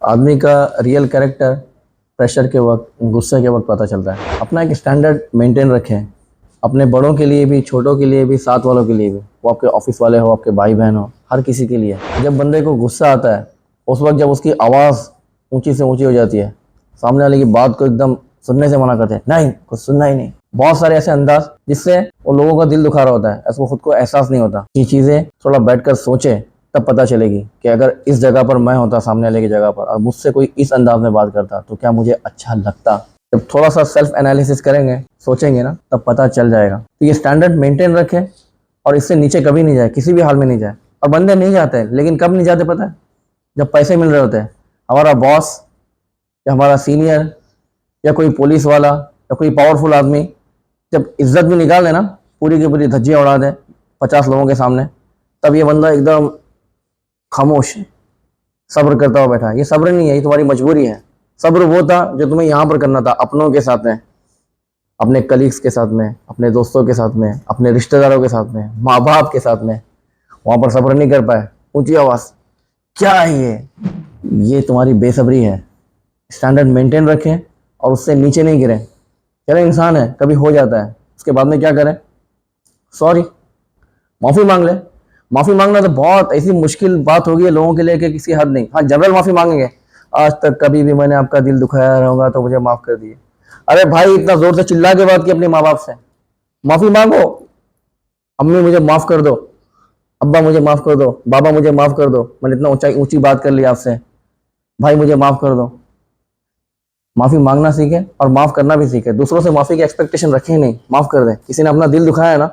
आदमी का real character pressure के वक्त, गुस्से के वक्त पता चलता है। अपना एक स्टैंडर्ड मेंटेन रखें, अपने बड़ों के लिए भी, छोटों के लिए भी, साथ वालों के लिए भी, वो आपके ऑफिस वाले हो, आपके भाई बहन हो, हर किसी के लिए। जब बंदे को गुस्सा आता है उस वक्त जब उसकी आवाज़ ऊंची से ऊंची हो जाती है, सामने वाले की बात को एकदम सुनने से मना करते हैं, नहीं कुछ सुनना ही नहीं। बहुत सारे ऐसे अंदाज जिससे उन लोगों का दिल दुखा रहा होता है, ऐसा खुद को एहसास नहीं होता। ये चीज़ें थोड़ा बैठकर सोचे, तब पता चलेगी कि अगर इस जगह पर मैं होता, सामने वाले की जगह पर, और मुझसे कोई इस अंदाज में बात करता तो क्या मुझे अच्छा लगता। जब थोड़ा सा सेल्फ एनालिसिस करेंगे, सोचेंगे ना, तब पता चल जाएगा। तो ये स्टैंडर्ड मेंटेन रखें और इससे नीचे कभी नहीं जाए, किसी भी हाल में नहीं जाए। और बंदे नहीं जाते, लेकिन कब नहीं जाते पता है? जब पैसे मिल रहे होते हैं। हमारा बॉस या हमारा सीनियर या कोई पुलिस वाला या कोई पावरफुल आदमी जब इज्जत भी निकाल दे ना, पूरी की पूरी धज्जियाँ उड़ा दे 50 लोगों के सामने, तब ये बंदा एकदम खामोश सब्र करता हुआ बैठा है। ये सब्र नहीं है, ये तुम्हारी मजबूरी है। सब्र वो था जो तुम्हें यहाँ पर करना था, अपनों के साथ में, अपने कलीग्स के साथ में, अपने दोस्तों के साथ में, अपने रिश्तेदारों के साथ में, माँ बाप के साथ में। वहाँ पर सब्र नहीं कर पाए, ऊंची आवाज़, क्या है ये तुम्हारी बेसब्री है। स्टैंडर्ड मेंटेन रखें और उससे नीचे नहीं गिरें। चलो इंसान है, कभी हो जाता है, उसके बाद में क्या करें? सॉरी, माफ़ी मांग ले। माफ़ी मांगना तो बहुत ऐसी मुश्किल बात होगी है लोगों के लिए कि किसी हद नहीं। हाँ, जनरल माफ़ी मांगेंगे, आज तक कभी भी मैंने आपका दिल दुखाया होगा तो मुझे माफ़ कर दिए। अरे भाई, इतना ज़ोर से चिल्ला के बात की अपने माँ बाप से, माफ़ी मांगो। अम्मी मुझे माफ़ कर दो, अब्बा मुझे माफ़ कर दो, बाबा मुझे माफ़ कर दो, मैंने इतना ऊंची बात कर ली आपसे, भाई मुझे माफ़ कर दो। माफ़ी मांगना सीखे और माफ़ करना भी सीखे। दूसरों से माफ़ी की एक्सपेक्टेशन रखें नहीं, माफ़ कर दे। किसी ने अपना दिल दुखाया है ना,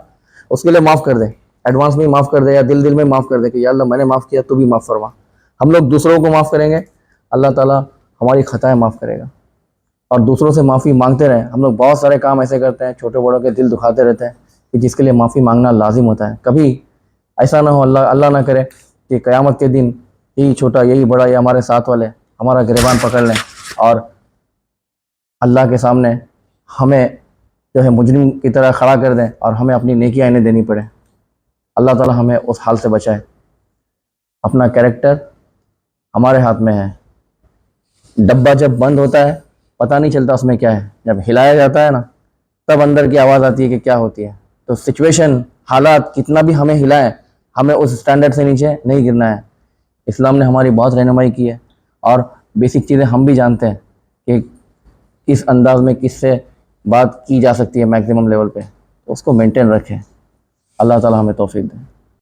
उसके लिए माफ़ कर दे, एडवांस में माफ़ कर दे या दिल दिल में माफ़ कर दे कि या अल्लाह मैंने माफ़ किया, तू भी माफ़ फरमा। हम लोग दूसरों को माफ़ करेंगे, अल्लाह ताला हमारी खताएं माफ़ करेगा। और दूसरों से माफ़ी मांगते रहें। हम लोग बहुत सारे काम ऐसे करते हैं, छोटे बड़ों के दिल दुखाते रहते हैं, कि जिसके लिए माफ़ी मांगना लाजिम होता है। कभी ऐसा ना हो, अल्लाह अल्लाह ना करे कि क़यामत के दिन यही छोटा यही बड़ा या हमारे साथ वाले हमारा गिरबान पकड़ लें और अल्लाह के सामने हमें जो है मुजरिम की तरह खड़ा कर दें और हमें अपनी नेकियां इन्हें देनी पड़े। अल्लाह ताला हमें उस हाल से बचाए। अपना कैरेक्टर हमारे हाथ में है। डब्बा जब बंद होता है पता नहीं चलता उसमें क्या है, जब हिलाया जाता है ना, तब अंदर की आवाज़ आती है कि क्या होती है। तो सिचुएशन, हालात कितना भी हमें हिलाए, हमें उस स्टैंडर्ड से नीचे नहीं गिरना है। इस्लाम ने हमारी बहुत रहनुमाई की है और बेसिक चीज़ें हम भी जानते हैं कि किस अंदाज में किससे बात की जा सकती है मैक्सिमम लेवल पे। तो उसको मेंटेन रखें। अल्लाह ताला हमें तौफीक दे।